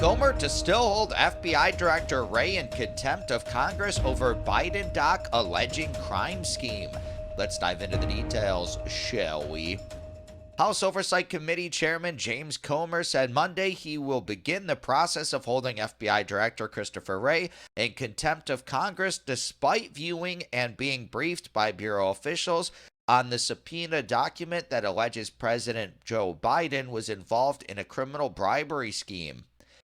Gomer to still hold FBI Director Wray in contempt of Congress over Biden doc alleging crime scheme. Let's dive into the details, shall we? House Oversight Committee Chairman James Comer said Monday he will begin the process of holding FBI Director Christopher Wray in contempt of Congress despite viewing and being briefed by Bureau officials on the subpoena document that alleges President Joe Biden was involved in a criminal bribery scheme.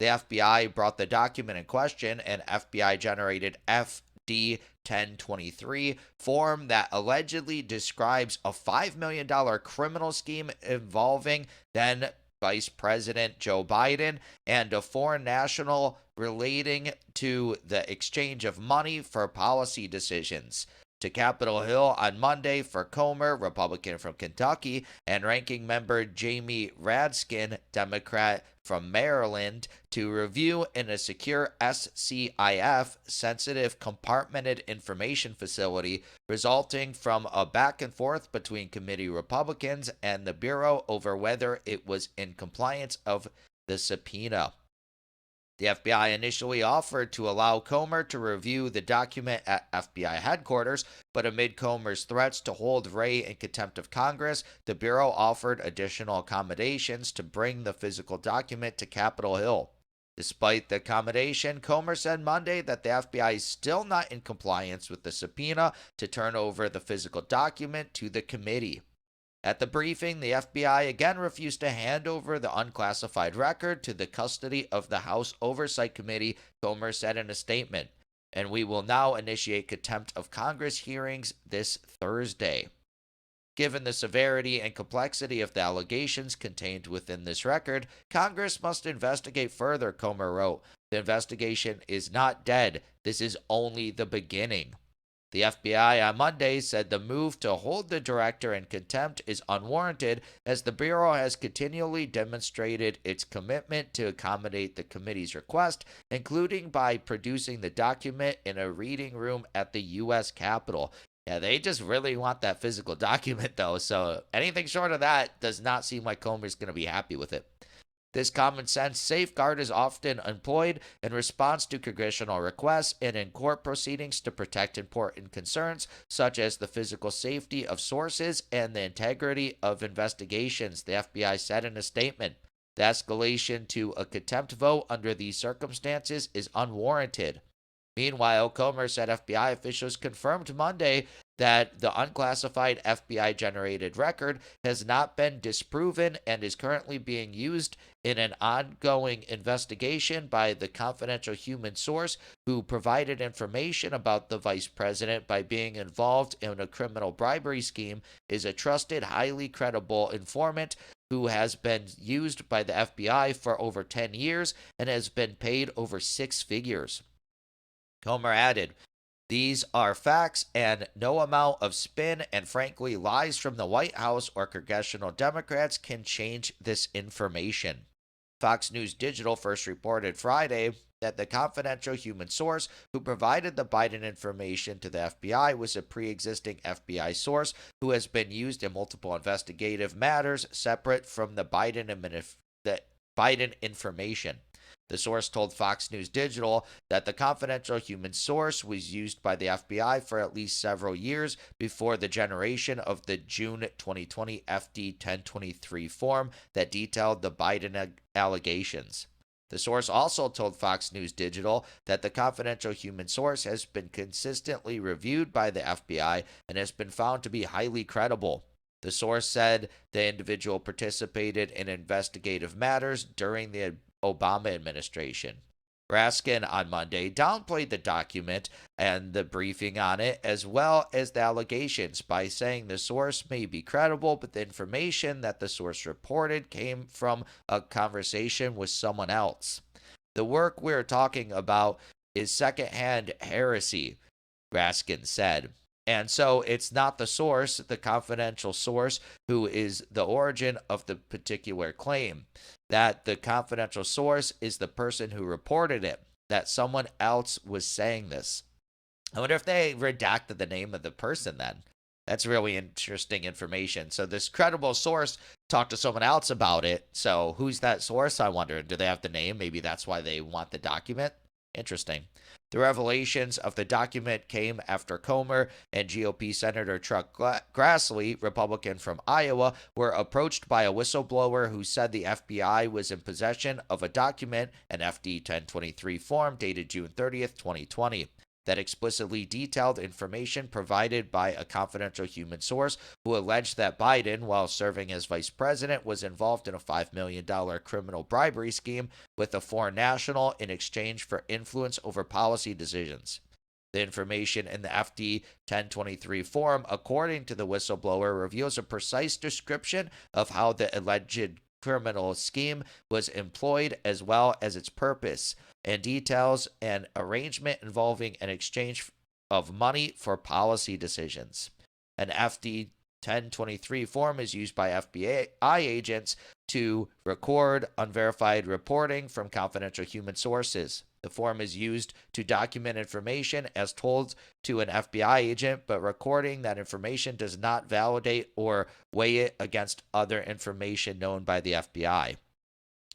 The FBI brought the document in question, an FBI generated FD 1023 form that allegedly describes a $5 million criminal scheme involving then Vice President Joe Biden and a foreign national relating to the exchange of money for policy decisions. To Capitol Hill on Monday for Comer, Republican from Kentucky, and ranking member Jamie Raskin, Democrat from Maryland, to review in a secure SCIF, sensitive compartmented information facility, resulting from a back and forth between committee Republicans and the Bureau over whether it was in compliance of the subpoena. The FBI initially offered to allow Comer to review the document at FBI headquarters, but amid Comer's threats to hold Wray in contempt of Congress, the Bureau offered additional accommodations to bring the physical document to Capitol Hill. Despite the accommodation, Comer said Monday that the FBI is still not in compliance with the subpoena to turn over the physical document to the committee. At the briefing, the FBI again refused to hand over the unclassified record to the custody of the House Oversight Committee, Comer said in a statement, and we will now initiate contempt of Congress hearings this Thursday. Given the severity and complexity of the allegations contained within this record, Congress must investigate further, Comer wrote. The investigation is not dead. This is only the beginning. The FBI on Monday said the move to hold the director in contempt is unwarranted as the Bureau has continually demonstrated its commitment to accommodate the committee's request, including by producing the document in a reading room at the U.S. Capitol. Yeah, they just really want that physical document, though, so anything short of that does not seem like Comer's going to be happy with it. This common sense safeguard is often employed in response to congressional requests and in court proceedings to protect important concerns, such as the physical safety of sources and the integrity of investigations, the FBI said in a statement. The escalation to a contempt vote under these circumstances is unwarranted. Meanwhile, Comer said FBI officials confirmed Monday that the unclassified FBI-generated record has not been disproven and is currently being used in an ongoing investigation by the confidential human source who provided information about the vice president by being involved in a criminal bribery scheme is a trusted, highly credible informant who has been used by the FBI for over 10 years and has been paid over six figures. Comer added, these are facts, and no amount of spin and frankly lies from the White House or congressional Democrats can change this information. Fox News Digital first reported Friday that the confidential human source who provided the Biden information to the FBI was a pre-existing FBI source who has been used in multiple investigative matters separate from the Biden information. The source told Fox News Digital that the confidential human source was used by the FBI for at least several years before the generation of the June 2020 FD 1023 form that detailed the Biden allegations. The source also told Fox News Digital that the confidential human source has been consistently reviewed by the FBI and has been found to be highly credible. The source said the individual participated in investigative matters during the Obama administration. Raskin on Monday downplayed the document and the briefing on it, as well as the allegations, by saying the source may be credible, but the information that the source reported came from a conversation with someone else. The work we're talking about is secondhand heresy, Raskin said. And so it's not the source, the confidential source, who is the origin of the particular claim. That the confidential source is the person who reported it, that someone else was saying this. I wonder if they redacted the name of the person then. That's really interesting information. So this credible source talked to someone else about it. So who's that source, I wonder? Do they have the name? Maybe that's why they want the document. Interesting. The revelations of the document came after Comer and GOP Senator Chuck Grassley, Republican from Iowa, were approached by a whistleblower who said the FBI was in possession of a document, an FD 1023 form dated June 30th, 2020. That explicitly detailed information provided by a confidential human source who alleged that Biden, while serving as vice president, was involved in a $5 million criminal bribery scheme with a foreign national in exchange for influence over policy decisions. The information in the FD 1023 form, according to the whistleblower, reveals a precise description of how the alleged criminal scheme was employed as well as its purpose, and details an arrangement involving an exchange of money for policy decisions. An FD 1023 form is used by FBI agents to record unverified reporting from confidential human sources. The form is used to document information as told to an FBI agent, but recording that information does not validate or weigh it against other information known by the FBI.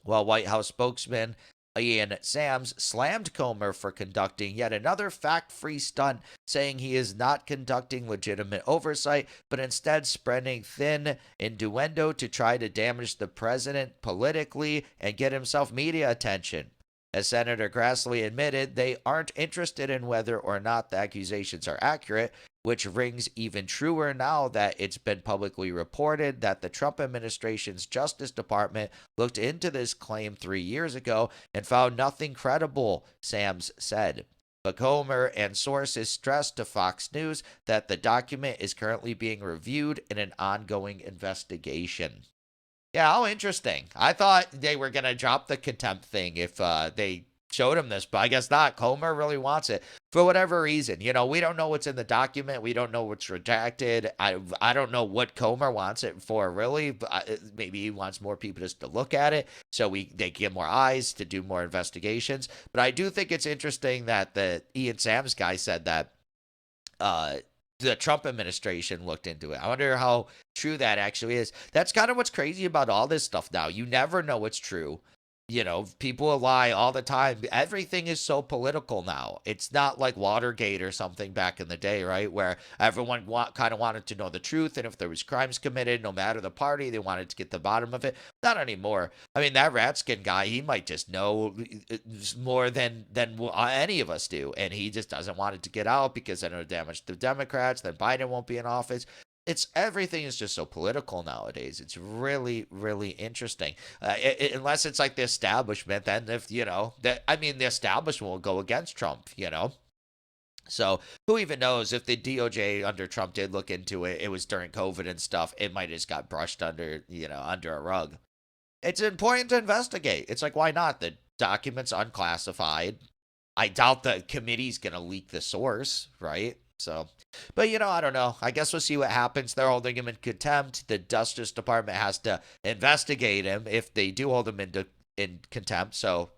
While White House spokesman Ian Sams slammed Comer for conducting yet another fact-free stunt, saying he is not conducting legitimate oversight, but instead spreading thin innuendo to try to damage the president politically and get himself media attention. As Senator Grassley admitted, they aren't interested in whether or not the accusations are accurate, which rings even truer now that it's been publicly reported that the Trump administration's Justice Department looked into this claim 3 years ago and found nothing credible, Sams said. But Comer and sources stressed to Fox News that the document is currently being reviewed in an ongoing investigation. Yeah, how interesting. I thought they were going to drop the contempt thing if they showed him this, but I guess not. Comer really wants it for whatever reason. You know, we don't know what's in the document. We don't know what's redacted. I don't know what Comer wants it for, really. But maybe he wants more people just to look at it so they get more eyes to do more investigations. But I do think it's interesting that the Ian Sams guy said that the Trump administration looked into it. I wonder how true that actually is. That's kind of what's crazy about all this stuff now. You never know what's true. You know, people lie all the time. Everything is so political now. It's not like Watergate or something back in the day, right? Where everyone kind of wanted to know the truth. And if there was crimes committed, no matter the party, they wanted to get the bottom of it. Not anymore. I mean, that Ratskin guy, he might just know more than any of us do. And he just doesn't want it to get out because then it'll damage the Democrats. Then Biden won't be in office. Everything is just so political nowadays. It's really, really interesting. Unless it's like the establishment, then the establishment will go against Trump, So who even knows if the DOJ under Trump did look into it, it was during COVID and stuff. It might have just got brushed under a rug. It's important to investigate. It's like, why not? The document's unclassified. I doubt the committee's going to leak the source, right? So, but I don't know. I guess we'll see what happens. They're holding him in contempt. The Justice Department has to investigate him if they do hold him in contempt. So,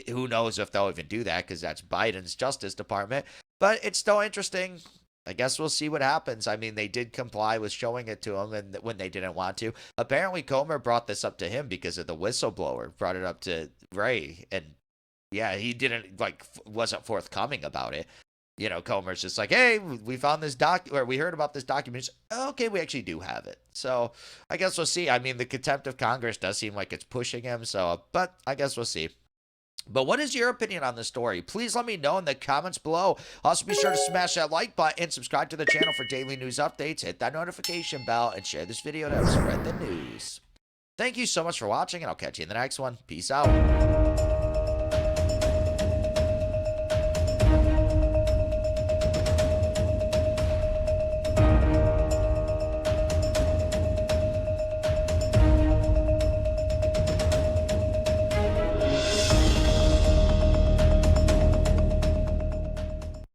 who knows if they'll even do that because that's Biden's Justice Department. But it's still interesting. I guess we'll see what happens. I mean, they did comply with showing it to him and when they didn't want to. Apparently, Comer brought this up to him because of the whistleblower. Brought it up to Wray. And yeah, he wasn't forthcoming about it. Comer's just like, hey, we found this or we heard about this document. Okay, we actually do have it. So I guess we'll see. I mean, the contempt of Congress does seem like it's pushing him. So, but I guess we'll see. But what is your opinion on this story? Please let me know in the comments below. Also, be sure to smash that like button and subscribe to the channel for daily news updates. Hit that notification bell and share this video to help spread the news. Thank you so much for watching, and I'll catch you in the next one. Peace out.